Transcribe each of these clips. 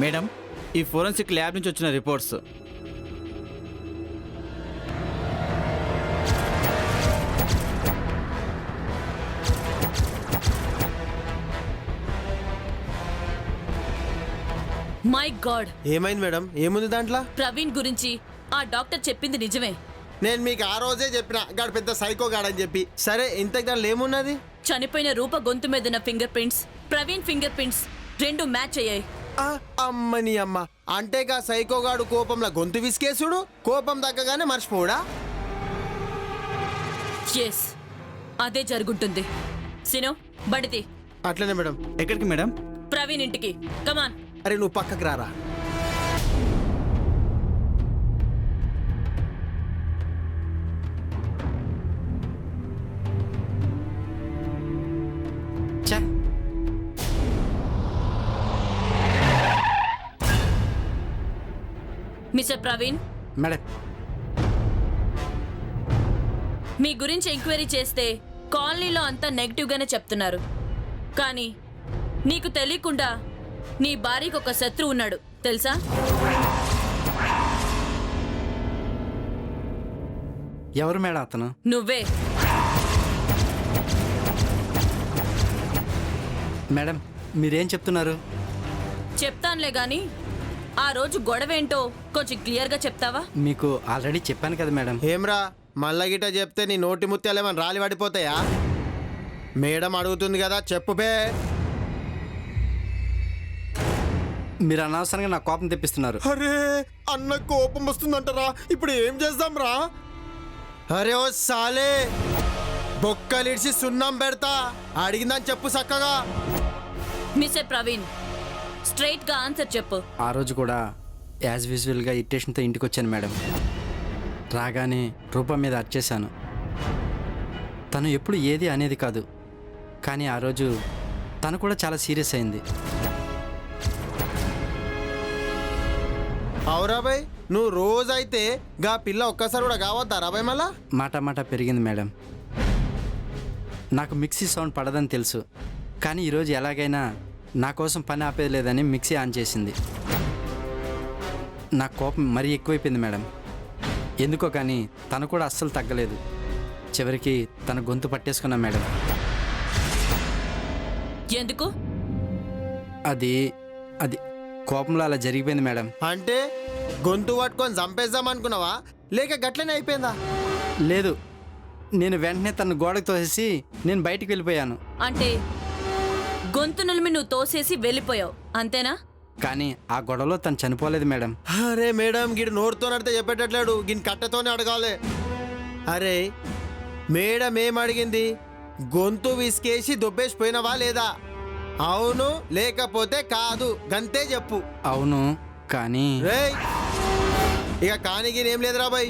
Madam, ఈ forensic lab నుంచి వచ్చిన రిపోర్ట్స్. మై గాడ్, ఏమైంది మేడం? ఏముంది దాంట్లో? ప్రవీణ్ గురించి ఆ డాక్టర్ చెప్పింది నిజమే. నేను మీకు ఆ రోజే చెప్పిన గాడు పెద్ద సైకో గాడని చెప్పి. సరే, ఇంతకు దాంట్లో ఏమున్నది? చనిపోయిన రూప గొంతు మీదున్న finger prints, Praveen finger prints రెండు మ్యాచ్ అయ్యాయి. అమ్మని అమ్మ, అంటేగా సైకోగాడు కోపంలో గొంతు విసికేసుడు, కోపం తగ్గగానే మర్చిపోడా? ఎస్, అదే జరుగుంటుంది. సిను, బడిది. అట్లనే మేడం. ఎక్కడికి మేడం? ప్రవీణ్ ఇంటికి. కమాన్. అరే నువ్వు పక్కకు రారా. మిస్టర్ ప్రవీణ్, మేడం, మీ గురించి ఎంక్వైరీ చేస్తే కాలనీలో అంతా నెగిటివ్ గానే చెప్తున్నారు. కానీ నీకు తెలియకుండా నీ భార్యకు ఒక శత్రువు ఉన్నాడు, తెలుసా? ఎవరు మేడం అతను? నువ్వే. మేడం, మీరేం చెప్తున్నారు? చెప్తానులే గాని ఆ రోజు గొడవేంటో కొంచెం క్లియర్గా చెప్తావా? మీకు ఆల్రెడీ చెప్పాను కదా మేడం. ఏమ్రా, మళ్ళా గిట చెప్తే నీ నోటి ముత్యాలు ఏమన్నా రాలి పడిపోతాయా? మేడం అడుగుతుంది కదా, చెప్పు బే. మీరు అనవసరంగా నా కోపం తెప్పిస్తున్నారు. అరే, అన్న కోపం వస్తుందంటారా? ఇప్పుడు ఏం చేద్దాం రా? అరే ఓ సాలే, బొక్కలిడిచి సున్నం పెడతా. అడిగిందని చెప్పు చక్కగా. మిస్టర్ ప్రవీణ్, స్ట్రైట్ గా ఆన్సర్ చెప్పు. ఆ రోజు కూడా యాజ్ యూజువల్గా ఇరిటేషన్తో ఇంటికి వచ్చాను మేడం. రాగానే రూపం మీద అర్చేశాను. తను ఎప్పుడు ఏది అనేది కాదు, కానీ ఆ రోజు తను కూడా చాలా సీరియస్ అయింది. అవురా బాయ్, నువ్వు రోజైతే గా పిల్ల ఒక్కసారి కూడా కావద్దా రాబాయ్? మళ్ళా మాట మాట పెరిగింది మేడం. నాకు మిక్సీ సౌండ్ పడదని తెలుసు, కానీ ఈరోజు ఎలాగైనా నా కోసం పని ఆపేది లేదని మిక్సీ ఆన్ చేసింది. నా కోపం మరీ ఎక్కువైపోయింది మేడం. ఎందుకో కానీ తను కూడా అస్సలు తగ్గలేదు. చివరికి తన గొంతు పట్టేసుకున్నా మేడం. ఎందుకు? అది అది కోపంలో అలా జరిగిపోయింది మేడం. అంటే గొంతు పట్టుకొని చంపేద్దాం అనుకున్నావా, లేక గట్లనే అయిపోయిందా? లేదు, నేను వెంటనే తను గోడకు తోసేసి నేను బయటికి వెళ్ళిపోయాను. అంటే గొంతు నులిమి నువ్వు తోసేసి వెళ్ళిపోయావు, అంతేనా? కానీ ఆ గొడవలో తను చనిపోలేదు మేడం. అరే మేడం, గిడి నోరుతో నడితే చెప్పేటట్లేడు, గిని కట్టెతోనే అడగాలి. అరే మేడం ఏం అడిగింది? గొంతు విసికేసి దొబ్బేసిపోయినవా లేదా? అవును లేకపోతే కాదు, గంతే చెప్పు. అవును, కానీ రేయ్, ఇక కానికి ఏం లేదురా బాయ్.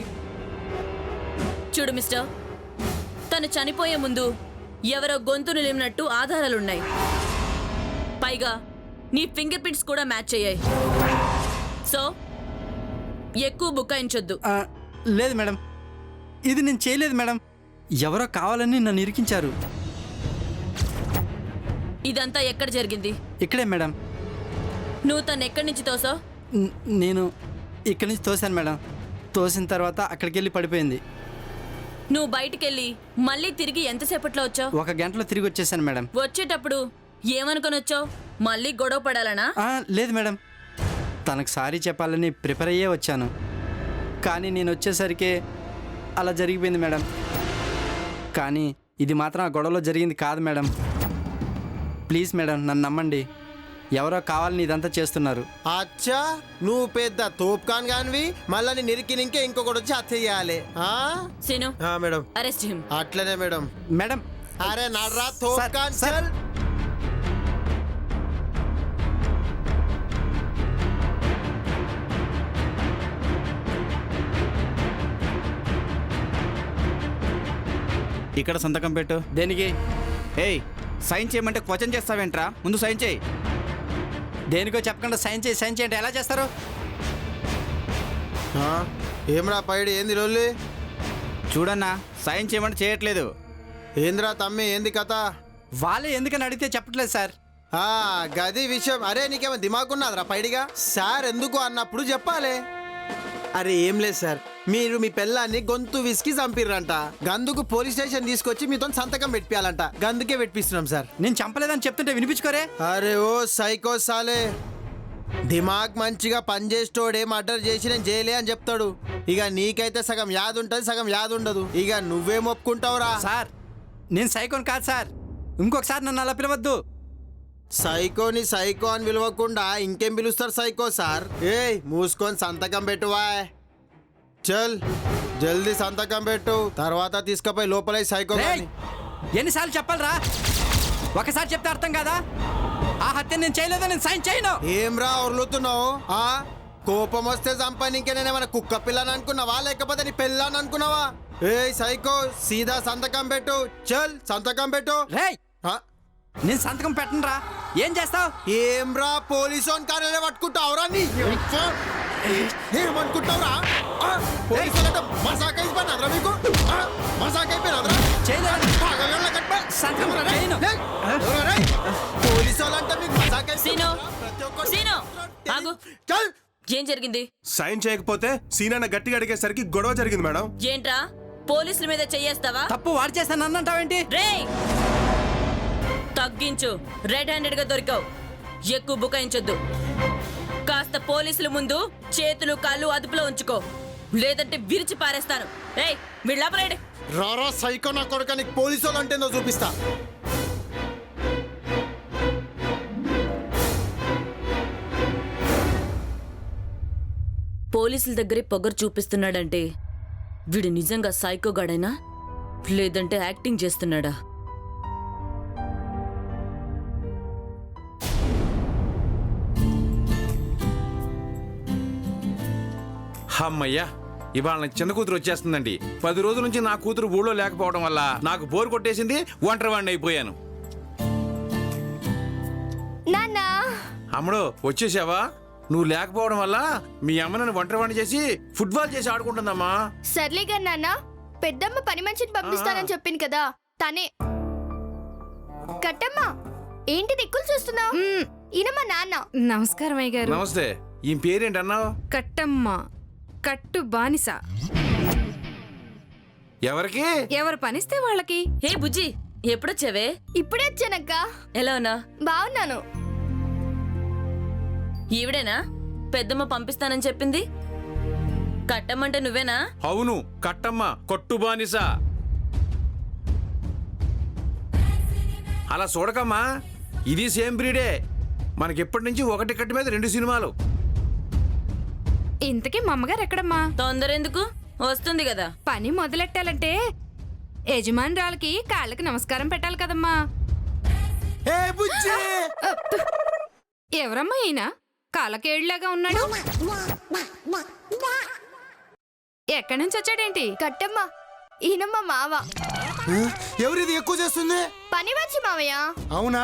చూడు మిస్టర్, తను చనిపోయే ముందు ఎవరో గొంతు నిలిమినట్టు ఆధారాలున్నాయి. పైగా నీ ఫింగర్ ప్రింట్స్ కూడా మ్యాచ్ అయ్యాయి. సో ఎక్కువ బుకాయించొద్దు. లేదు మేడం, ఇది నేను చేయలేదు మేడం. ఎవరో కావాలని నన్ను ఇరికించారు. ఇదంతా ఎక్కడ జరిగింది? ఇక్కడే మేడం. నువ్వు తను ఎక్కడి నుంచి తోసావు? నేను ఇక్కడి నుంచి తోసాను మేడం. తోసిన తర్వాత అక్కడికి వెళ్ళి పడిపోయింది. నువ్వు బయటికెళ్ళి మళ్ళీ తిరిగి ఎంతసేపట్లో వచ్చావు? 1 గంటలో తిరిగి వచ్చేసాను మేడం. వచ్చేటప్పుడు ఏమనుకొని వచ్చావు? మళ్ళీ గొడవ పడాలనా? లేదు మేడం, తనకు సారీ చెప్పాలని ప్రిపేర్ అయ్యే వచ్చాను. కానీ నేను వచ్చేసరికి అలా జరిగిపోయింది మేడం. కానీ ఇది మాత్రం ఆ గొడవలో జరిగింది కాదు మేడం. ప్లీజ్ మేడం, నన్ను నమ్మండి. ఎవరో కావాలని ఇదంతా చేస్తున్నారు. అచ్చా, నువ్వు పెద్ద తోపుకాన్ గానివి, మళ్ళా నీ నిరికినింకే ఇంకొకటి వచ్చి హత్య చేయాలి. Seenu, madam arrest him. అట్లనే మేడం. మేడం, అరే నడ్రా తోపుకాన్ చల్. ఇక్కడ సంతకం పెట్టు. దేనికి? ఏయ్, సైన్ చేయమంటే క్వశ్చన్ చేస్తావేంట్రా? ముందు సైన్ చేయి. దేనికో చెప్పకుండా సైన్ చేయండి. ఎలా చేస్తారు? ఏమ్రా పైడి, ఏంది లొల్లి? చూడన్నా, సైన్ చేయమంటే చేయట్లేదు. ఏంద్రా తమ్మి, ఏంది కథ? వాళ్ళే ఎందుకని అడిగితే చెప్పట్లేదు సార్. గది విషయం. అరే నీకేమో దిమాకున్నదిరా పైడిగా? సార్ ఎందుకు అన్నప్పుడు చెప్పాలి. అరే ఏం లేదు సార్, మీరు మీ పిల్లాన్ని గొంతు విసికి చంపిర్రంట. గందుకు పోలీస్ స్టేషన్ తీసుకొచ్చి మీతో సంతకం పెట్టియాలంట. గందుకే పెట్టిస్తున్నాం సార్. నేను చంపలేదని చెప్తుంటే వినిపించుకోరే. అరే ఓ సైకో సాలే, దిమాగ్ మంచిగా పనిచేసేటోడే మర్డర్ చేసి నేను చేయలే అని చెప్తాడు. ఇక నీకైతే సగం యాद ఉంటుంది, సగం యాद ఉండదు. ఇక నువ్వేం ఒప్పుకుంటావురా? సార్ నేను సైకోని కాదు సార్, ఇంకొకసారి నన్ను అలా పిలవద్దు. సైకోని సైకో అని పిలవకుండా ఇంకేం పిలుస్తారు సైకో సార్? ఏయ్ మూసుకొని సంతకం పెట్టువా. చల్ జల్దీ సంతకం పెట్టు, తర్వాత తీసుకుపోయి లోపల సైకో రేయ్, గాని. ఎన్నిసార్లు చెప్పాలరా? ఒకసారి చెప్తే అర్థం కాదా? ఆ హత్య నేను చేయలేదో నేను సైన్ చేయను. ఏం రా ఉర్లుతున్నావు? కోపం వస్తే చంపనీకే నేనేమైనా కుక్క పిల్లని అనుకున్నావా, లేకపోతే నీ పిల్లని అనుకున్నావా? ఏయ్ సైకో, సీదా సంతకం పెట్టు. చల్ సంతకం పెట్టు. రేయ్ నేను సంతకం పెట్టనురా. ఏం చేస్తావు? ఏం రా పోలీసు కారణే పట్టుకుంటావురా? నీ ఏమనుకుంటావురా? పోలీసులంటే మసాక్ అయిపోయినారా మీకు? మసాక్ అయిపోయినారా? చేయలేదు. సంతకం చేయను. పోలీసు వాళ్ళంటే మీకు మసాక్ సీను, అయిపోయినారా? సీను, ఆగు. చల్. ఏం జరిగింది? సైన్ చేయకపోతే సీనన్న గట్టిగా అడిగేసరికి గొడవ జరిగింది మేడం. ఏంట్రా పోలీసుల మీద చెయ్యేస్తావా? తప్పు వాడు చేస్తాను అన్నంటావేంటి? రేయ్ తగ్గించు, రెడ్ హ్యాండెడ్ గా దొరికావు. ఎక్కువ బుకాయించొద్దు. కాస్త పోలీసుల ముందు చేతులు కాళ్ళు అదుపులో ఉంచుకో, లేదంటే విరిచి పారేస్తాను. రేయ్ వీళ్ళపరేడు. రారా సైకో నా కొడుక, నీకు పోలీసు వాళ్ళు అంటే చూపిస్తా. పోలీసుల దగ్గరే పొగరు చూపిస్తున్నాడంటే వీడు నిజంగా సైకోగాడైనా లేదంటే యాక్టింగ్ చేస్తున్నాడా? అమ్మయ్యా, ఇవాళ నా చిన్న కూతురు వచ్చేస్తుందండి. 10 రోజుల నుంచి నా కూతురు ఊళ్ళో లేకపోవడం వల్ల నాకు బోర్ కొట్టేసింది, ఒంటరివాడిని అయిపోయాను. అమ్మడు వచ్చేసావా? నువ్వు లేకపోవడం వల్ల మీ అమ్మ నన్ను ఒంటరివాడిని చేసి ఫుట్బాల్ చేసి ఆడుకుంటుందమ్మా. సర్లేగా నాన్న, పెద్దమ్మ పని మనిషిని పంపిస్తానని చెప్పింది కదా, తనే. కట్టమ్మ ఏంటి దిక్కులు చూస్తున్నావు? ఈయన మా నాన్న. నమస్కారం అయ్య గారు. నమస్తే. ఈ పేరేంటన్నావు? కట్టమ్మ, కట్టు బానిస. ఎవరికి? ఎవరు పనిస్తే వాళ్ళకి. హే బుజ్జి, ఎప్పుడొచ్చావే? ఇప్పుడే వచ్చానక్క. ఎలా ఉన్నా? బాగున్నాను. ఈవిడేనా పెద్దమ్మ పంపిస్తానని చెప్పింది? కట్టమ్మంటే నువ్వేనా? అవును, కట్టమ్మ కొట్టు బానిస. అలా చూడకమ్మా, ఇది సేమ్ బ్రీడే. మనకెప్పటి నుంచి ఒకటి కట్టు మీద 2 సినిమాలు. ఇంతకీ మా అమ్మగారు ఎక్కడమ్మా? తొందర ఎందుకు, వస్తుంది కదా. పని మొదలెట్టాలంటే యజమానురాలకి కాళ్ళకి నమస్కారం పెట్టాలి కదమ్మా. ఏ బుజ్జి, ఎవరమ్మా ఈయన? కాళ్ళకేళ్ళలాగా ఉన్నాడు. ఎక్కడి నుంచి వచ్చాడేంటి? కట్టమ్మ ఈయన మా మావ. ఎవరిది ఎక్కువ చేస్తుంది? పని వచ్చి మావయ్య. అవునా,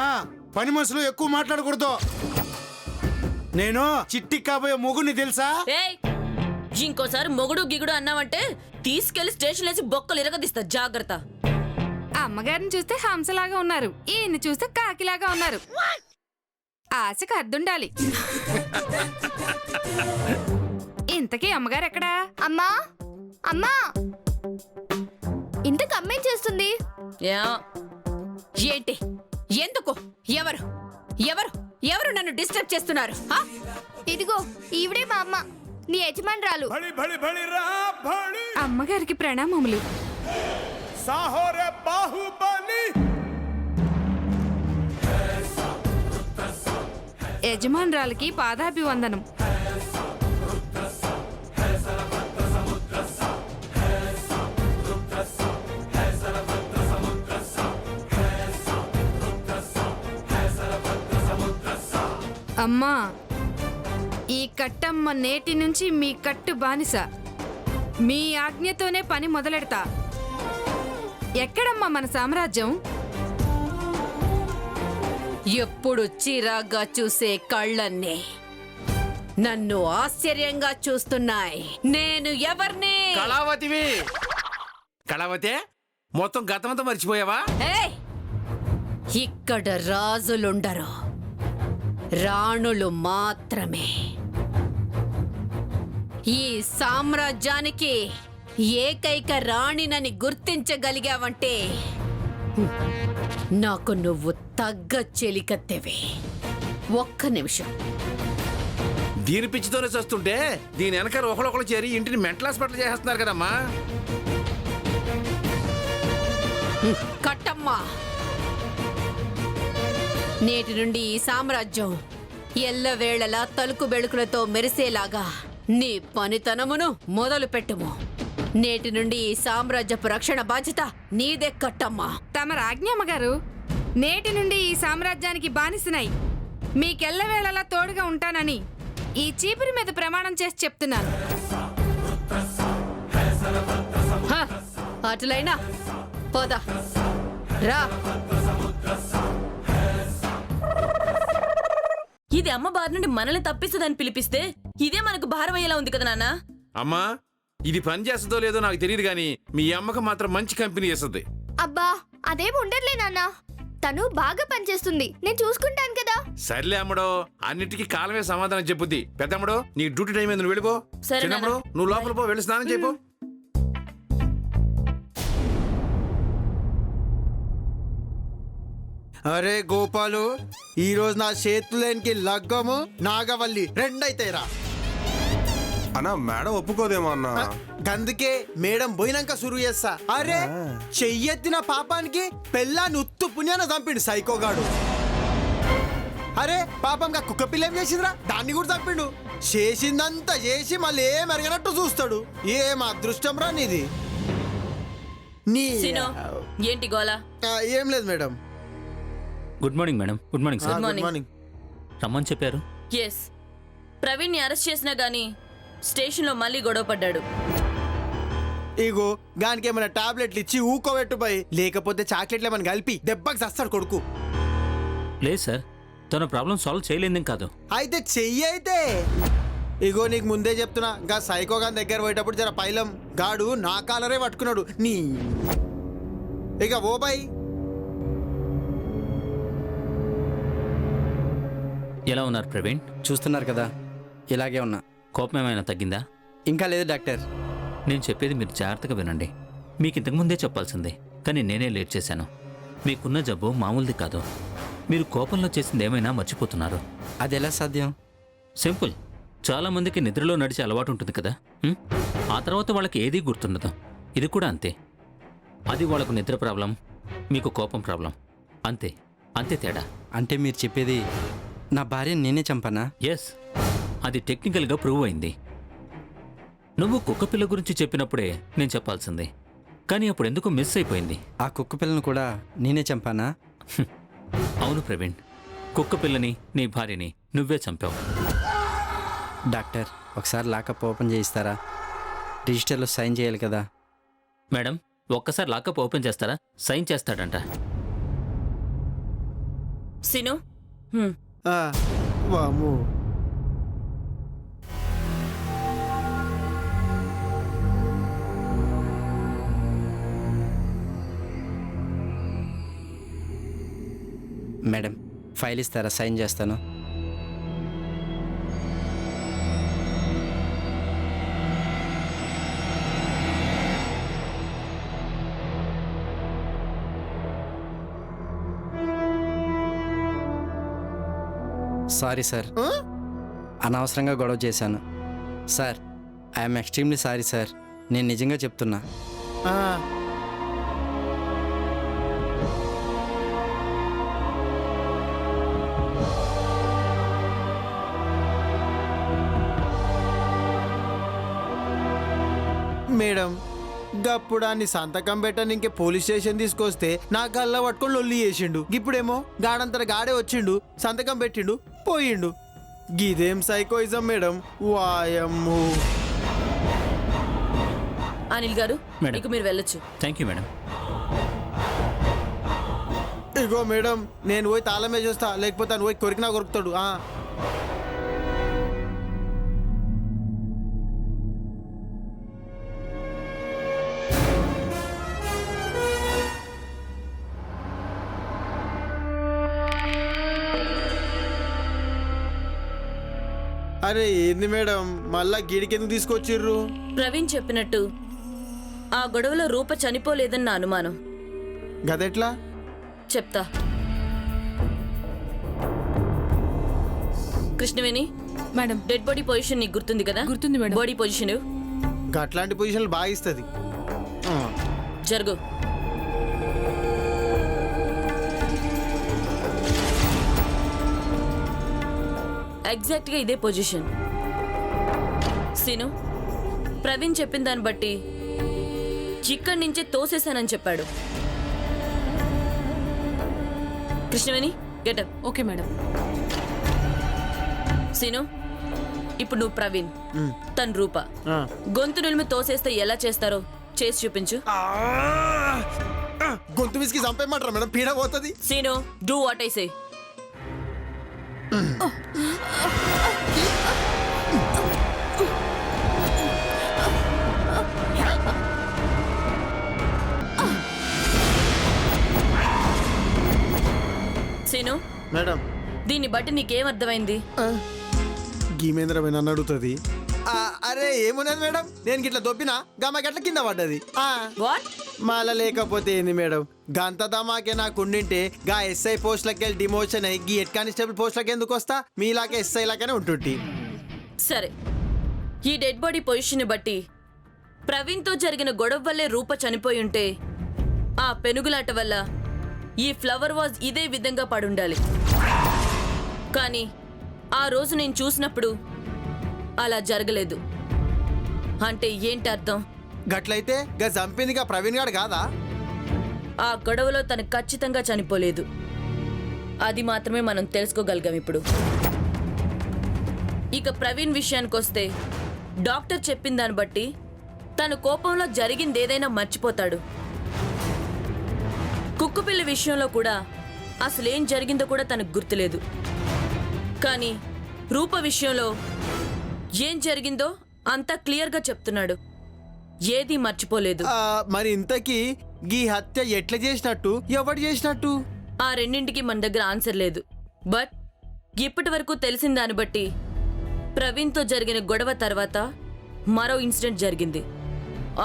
పని మనుషులు ఎక్కువ మాట్లాడకూడదు. నేను చిట్టి కాబోయే మొగుని తెలుసా? ఏయ్ ఇంకోసారి మొగుడు గిగుడు అన్నావంటే తీసుకెళ్లి స్టేషన్ వేసి బొక్కలు ఇరగదీస్తా, జాగ్రత్త. అమ్మగారిని చూస్తే హంసలాగా ఉన్నారు, ఈయన్ని చూస్తే కాకిలాగా ఉన్నారు. ఆశకు అద్దుండాలి. ఇంతకీ అమ్మగారు ఎక్కడా? అమ్మా అమ్మా, ఇంతకు అమ్మేం చేస్తుంది? ఏంటి? ఎందుకు? ఎవరు ఎవరు ఎవరు నన్ను డిస్టర్బ్ చేస్తున్నారు? ఇదిగో ఈవిడే మా అమ్మ, నీ యజమానురాలు. అమ్మగారికి ప్రణామములు. యజమానురాలకి పాదాభివందనం. అమ్మా, ఈ కట్టమ్మ నేటి నుంచి మీ కట్టు బానిస. మీ ఆజ్ఞతోనే పని మొదలెడతా. ఎక్కడమ్మా మన సామ్రాజ్యం? ఎప్పుడు చిరాగ్గా చూసే కళ్ళన్నీ నన్ను ఆశ్చర్యంగా చూస్తున్నాయి. నేను ఎవరిని? కళావతివి. కళావతే, మొత్తం గతమంతా మర్చిపోయావా? ఏయ్! ఇక్కడ రాజులుండరు, రాణులు మాత్రమే. ఈ సామ్రాజ్యానికి ఏకైక రాణినని గుర్తించగలిగావంటే నాకు నువ్వు తగ్గ చెలికత్తెవే. ఒక్క నిమిషం. దీని పిచ్చితోనే చస్తుంటే దీని వెనకాల ఒకళ్ళొకళ్ళు చేరి ఇంటిని మెంటల్ హాస్పిటల్ చేసేస్తున్నారు కదమ్మా. కట్టమ్మా, నేటి నుండి ఈ సామ్రాజ్యం ఎల్లవేళలా తలుకు బెళుకులతో మెరిసేలాగా నీ పనితనమును మొదలు పెట్టుము. నేటి నుండి ఈ సామ్రాజ్యపు రక్షణ బాధ్యత నీదే కట్టమ్మా. తమ రాజ్ఞమ్మగారు, నేటి నుండి ఈ సామ్రాజ్యానికి బానిసనై మీకెల్లవేళలా తోడుగా ఉంటానని ఈ చీపురి మీద ప్రమాణం చేసి చెప్తున్నాను. హ, అటులైనా పోదా రా. ఇది అమ్మ బారి నుండి మనల్ని తప్పిస్తుందని పిలిపిస్తే ఇదే మనకు భారం అయ్యేలా ఉంది కదా నాన్న. అమ్మా, ఇది పని చేస్తుందో లేదో నాకు తెలియదు కానీ మీ అమ్మకు మాత్రం మంచి కంపెనీ చేస్తుంది. అబ్బా అదేం ఉండట్లే నాన్న, తను బాగా పనిచేస్తుంది, నేను చూసుకుంటాను కదా. సర్లే అమ్మడో, అన్నిటికీ కాలమే సమాధానం చెప్పుద్ది. పెద్దమ్మడో, నీ డ్యూటీ టైం ఏంది, నువ్వు వెళ్ళిపో. సరే చిన్నమ్మడో, నాన్న. నువ్వు లోపల పో, వెళ్ళి స్నానం చేయపో. అరే గోపాలు, ఈ రోజు నా చేతులేనికి లగ్గము నాగవల్లి రెండైతాయిరా. అన్నా మేడం ఒప్పుకోదేమో అన్నా. గందుకే మేడం పోయినాక సురు చేస్తా. అరే చెయ్యెత్తిన పాపానికి పెళ్ళాన్ని ఉత్తు పుణ్యాన చంపిండు సైకోగాడు. అరే పాపంగా కుక్క పిల్ల ఏం చేసిందిరా, దాన్ని కూడా చంపిండు. చేసిందంతా చేసి మళ్ళీ ఏం ఎరగనట్టు చూస్తాడు. ఏం అదృష్టం రా నీది. నీ సీను, ఏంటి గోలా? ఏం లేదు madam. Good morning madam. Good morning sir. Good morning. రమ్మని చెప్పారు. ఎస్, ప్రవీణ్ని అరెస్ట్ చేసినా గానీ స్టేషన్లో మళ్ళీ గొడవ పడ్డాడు. ఇగో గానికి ఏమైనా టాబ్లెట్లు ఇచ్చి ఊకోబెట్టు పోయి, లేకపోతే చాక్లెట్లు ఏమైనా కలిపి దెబ్బకి చస్తాడు కొడుకు. లేదు సార్, తన ప్రాబ్లం సాల్వ్ చేయలేదేం కాదు. అయితే చెయ్యి అయితే. ఇగో నీకు ముందే చెప్తున్నా, గా సైకో గాని దగ్గర పోయేటప్పుడు జర పైలం గాడు నా కాలరే పట్టుకున్నాడు. నీ ఇక ఓ బాయ్. ఎలా ఉన్నారు ప్రవీణ్? చూస్తున్నారు కదా, ఇలాగే ఉన్నా. కోపం ఏమైనా తగ్గిందా? ఇంకా లేదు డాక్టర్. నేను చెప్పేది మీరు జాగ్రత్తగా వినండి. మీకు ఇంతకుముందే చెప్పాల్సిందే, కానీ నేనే లేట్ చేశాను. మీకున్న జబ్బు మామూలుది కాదు. మీరు కోపంలో చేసింది ఏమైనా మర్చిపోతున్నారు. అది ఎలా సాధ్యం? సింపుల్. చాలామందికి నిద్రలో నడిచే అలవాటు ఉంటుంది కదా, ఆ తర్వాత వాళ్ళకి ఏదీ గుర్తుండదు. ఇది కూడా అంతే. అది వాళ్ళకు నిద్ర ప్రాబ్లం, మీకు కోపం ప్రాబ్లం. అంతే, అంతే తేడా. అంటే మీరు చెప్పేది నా భార్యని నేనే చంపానా? ఎస్, అది టెక్నికల్గా ప్రూవ్ అయింది. నువ్వు కుక్క పిల్ల గురించి చెప్పినప్పుడే నేను చెప్పాల్సింది, కానీ అప్పుడు ఎందుకు మిస్ అయిపోయింది. ఆ కుక్క పిల్లను కూడా నేనే చంపానా? అవును ప్రవీణ్, కుక్క పిల్లని, నీ భార్యని నువ్వే చంపావు. డాక్టర్, ఒకసారి లాకప్ ఓపెన్ చేయిస్తారా? రిజిస్టర్లో సైన్ చేయాలి కదా. మేడం, ఒక్కసారి లాకప్ ఓపెన్ చేస్తారా? సైన్ చేస్తాడంట. సీను, వాము. మేడం, ఫైల్ ఇస్తారా? సైన్ చేస్తాను. సారీ సార్, అనవసరంగా గొడవ చేశాను sir. I'm extremely sorry sir. నేను నిజంగా చెప్తున్నా. మేడం, గప్పుడాన్ని సంతకం పెట్టని ఇంకే పోలీస్ స్టేషన్ తీసుకొస్తే నా గల్లా పట్టుకొని లొల్లి చేసిండు. ఇప్పుడేమో గాడంతర గాడే వచ్చిండు, సంతకం పెట్టిండు, పోయిండు. గిదేం సైకోయిజం మేడం. వాయమ్ము. అనిల్ గారు, మేడం. ఇక మీరు వెళ్ళొచ్చు. Thank you madam. Ego madam, నేను పోయి తాళం వేసి వస్తా, లేకపోతే అని పోయి కొరికినా కొరుకుతాడు. అరే ఏంది మేడం మళ్ళా గిడికెందుకు తీసుకొచ్చిర్రు? ప్రవీణ్ చెప్పినట్టు ఆ గొడవలో రూప చనిపోలేదని నా అనుమానం. గదెట్లా? చెప్తా. Krishnaveni madam, dead body position నీకు గుర్తుంది కదా? గుర్తుంది మేడం. బాడీ పొజిషన్ గట్లాంటి పొజిషన్లు బాగా ఇస్తుంది. జరుగు. ఎగ్జాక్ట్గా ఇదే పొజిషన్. సీను, ప్రవీణ్ చెప్పిన దాన్ని బట్టి ఇక్కడి నుంచే తోసేశానని చెప్పాడు. Krishnaveni getup. Okay madam. Seenu, ఇప్పుడు నువ్వు ప్రవీణ్, తను రూప. గొంతు నిలిమి తోసేస్తే ఎలా చేస్తారో చేసి చూపించు. గొంతు విసికి చంపేయమంటారా మేడం? పీడ పోతుంది. Seenu, do what I say. Seenu, madam దీన్ని బట్టి నీకేం అర్థమైంది? గీమేంద్రమైన నన్ను అడుగుతుంది. అరే ఏమున్నది మేడం, నేను గిట్ల దొబ్బినా గమ్మ గట్ల కింద పడ్డది. వాట్? మాల లేకపోతే ఏంది మేడం, గంత దమాకే నాకు ఉండింటే గా ఎస్ఐ పోస్టులకి వెళ్ళి డిమోషన్ అయ్యి గీ హెడ్ కానిస్టేబుల్ పోస్టులకి ఎందుకు వస్తా? మీలాగే ఎస్ఐ లాగానే ఉంటుంటి. సరే, ఈ డెడ్ బాడీ పొజిషన్ బట్టి ప్రవీణ్తో జరిగిన గొడవ వల్లే రూప చనిపోయి ఉంటే ఆ పెనుగులాట వల్ల ఈ ఫ్లవర్ వాజ్ ఇదే విధంగా పడుండాలి. కానీ ఆ రోజు నేను చూసినప్పుడు అలా జరగలేదు. అంటే ఏంటి అర్థం? గట్లయితే గా చంపిందిగా ప్రవీణ్ గాడు కాదా? ఆ గొడవలో తను ఖచ్చితంగా చనిపోలేదు. అది మాత్రమే మనం తెలుసుకోగలిగాం ఇప్పుడు. ఇక ప్రవీణ్ విషయానికి వస్తే డాక్టర్ చెప్పిన దాన్ని బట్టి తన కోపంలో జరిగింది ఏదైనా మర్చిపోతాడు. కుక్కపిల్లి విషయంలో కూడా అసలేం జరిగిందో కూడా తనకు గుర్తులేదు. కానీ రూప విషయంలో ఏం జరిగిందో అంతా క్లియర్గా చెప్తున్నాడు. ఏది మర్చిపోలేదు. మరి ఇంతకీ గీ హత్య ఎట్లా చేసినట్టు, ఎవడు చేసినట్టు? ఆ రెండింటికి మన దగ్గర ఆన్సర్ లేదు. బట్ ఇప్పటి వరకు తెలిసిన దాన్ని బట్టి ప్రవీణ్తో జరిగిన గొడవ తర్వాత మరో ఇన్సిడెంట్ జరిగింది.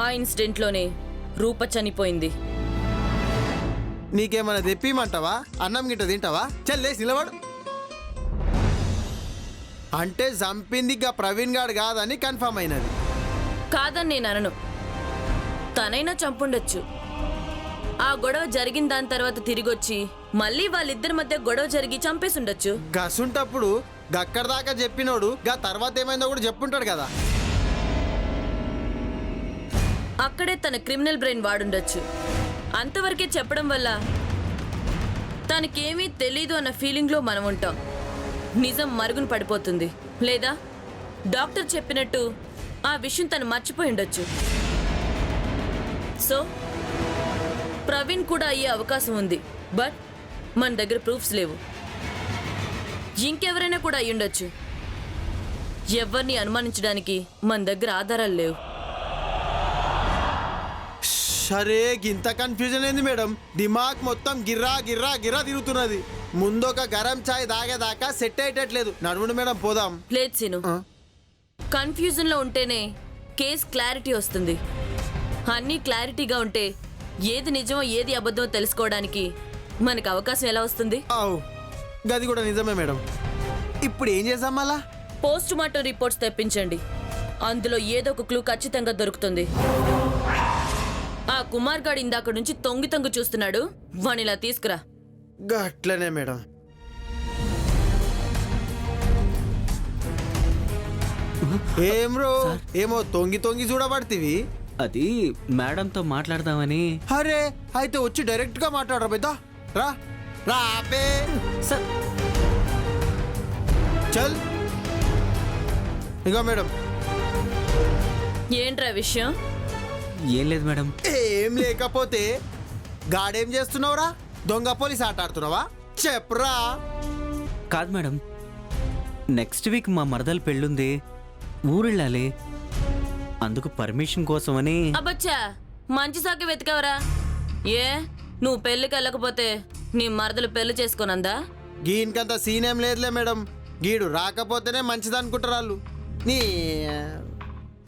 ఆ ఇన్సిడెంట్లోనే రూప చనిపోయింది. నీకేమైనా తెప్పిమంటావా? అన్నం గిట్ట తింటావా? చెల్లేసి నిలబడు. అంటే చంపింది గా ప్రవీణ్ గాడు కాదని కన్ఫర్మ్ అయినది. కాదని నేను అనను. తనైనా చంపుండొచ్చు. ఆ గొడవ జరిగిన దాని తర్వాత తిరిగొచ్చి మళ్ళీ వాళ్ళిద్దరి మధ్య గొడవ జరిగి చంపేసుండొచ్చు. గసుంటప్పుడు గక్కడ దాకా చెప్పినోడు గా తర్వాత ఏమైందో కూడా చెప్పుంటాడు కదా. అక్కడే తన క్రిమినల్ బ్రెయిన్ వాడుండొచ్చు. అంతవరకే చెప్పడం వల్ల తనకేమీ తెలీదు అన్న ఫీలింగ్లో మనం ఉంటాం. నిజం మరుగున పడిపోతుంది. లేదా డాక్టర్ చెప్పినట్టు ఆ విషయం తను మర్చిపోయి ఉండొచ్చు. సో ప్రవీణ్ కూడా అయ్యే అవకాశం ఉంది. బట్ మన దగ్గర ప్రూఫ్స్ లేవు. ఇంకెవరైనా కూడా అయి ఉండొచ్చు. ఎవరిని అనుమానించడానికి మన దగ్గర ఆధారాలు లేవు. సరే గింత కన్ఫ్యూజన్ ఏంది మేడం? దిమాగ్ మొత్తం గిర్రా గిర్రా గిర్రా తిరుగుతున్నది. ముందొక గరం చాయ్ దాగేదాకా సెట్ అయ్యేటట్లేదు. నడుముడు మేడం పోదాం. లేదు సీను, కన్ఫ్యూజన్ లో ఉంటేనే కేస్ క్లారిటీ వస్తుంది. అన్నీ క్లారిటీగా ఉంటే ఏది నిజమో ఏది అబద్ధమో తెలుసుకోవడానికి మనకు అవకాశం ఎలా వస్తుంది? అవు గది కూడా నిజమే మేడం. ఇప్పుడు ఏం చేద్దాం? మళ్ళా పోస్ట్ మార్టం రిపోర్ట్స్ తెప్పించండి. అందులో ఏదో ఒక క్లూ ఖచ్చితంగా దొరుకుతుంది. ఆ కుమార్ గాడు ఇందాక నుంచి తొంగి తొంగి చూస్తున్నాడు. వాణిలా తీసుకురా. గట్లనే మేడం. ఏం రో ఏమో తొంగి తొంగి చూడబడుతుంది. అది మేడంతో మాట్లాడదామని. అరే అయితే వచ్చి డైరెక్ట్ గా మాట్లాడరా పెద్ద. రా రా ఆపే సార్. చల్ ఇగో మేడం. ఏంట్రా విషయం? ఏం లేదు మేడం. ఏం లేకపోతే గాడేం చేస్తున్నావురా? దొంగ పోలీస్ ఆట ఆడుతున్నావా? చెప్పరా. కాదు మేడం, నెక్స్ట్ వీక్ మా మరదలు పెళ్ళుంది, ఊరెళ్ళాలి. అందుకు పర్మిషన్ కోసమని. అబ్బచ్చా, మంచి సాకి వెతికావరా? ఏ నువ్వు పెళ్లికి వెళ్ళకపోతే నీ మరదలు పెళ్లి చేసుకోనందా? గీనికంత సీన్ ఏం లేదులే మేడం. గీడు రాకపోతేనే మంచిది అనుకుంటారు వాళ్ళు. నీ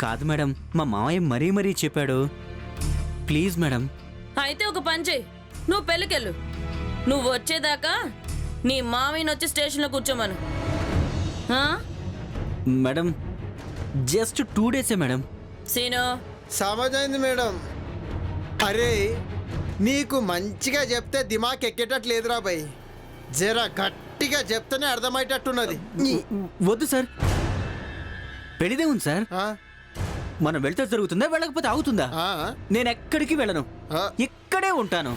కాదు మేడం, మా మావయ్య మరీ మరీ చెప్పాడు. Please madam. అయితే ఒక పని చెయ్యి, నువ్వు పెళ్ళికెళ్ళు. నువ్వు వచ్చేదాకా నీ మామయ్యని వచ్చి స్టేషన్లో కూర్చోమను. ఆ? మేడం జస్ట్ 2 డేసే మేడం. Scene, సమజైంది madam. అరే నీకు మంచిగా చెప్తే దిమాక్ ఎక్కేటట్లు లేదురా భయ్. జర గట్టిగా చెప్తేనే అర్థమయ్యేటట్టున్నది. వద్దు సార్, పెళ్ళిదే ఉంది సార్. ఆ? మనం వెళ్తే జరుగుతుందా, వెళ్ళకపోతే అవుతుందా? ఆ? నేను ఎక్కడికి వెళ్ళను, ఆ? ఇక్కడే ఉంటాను.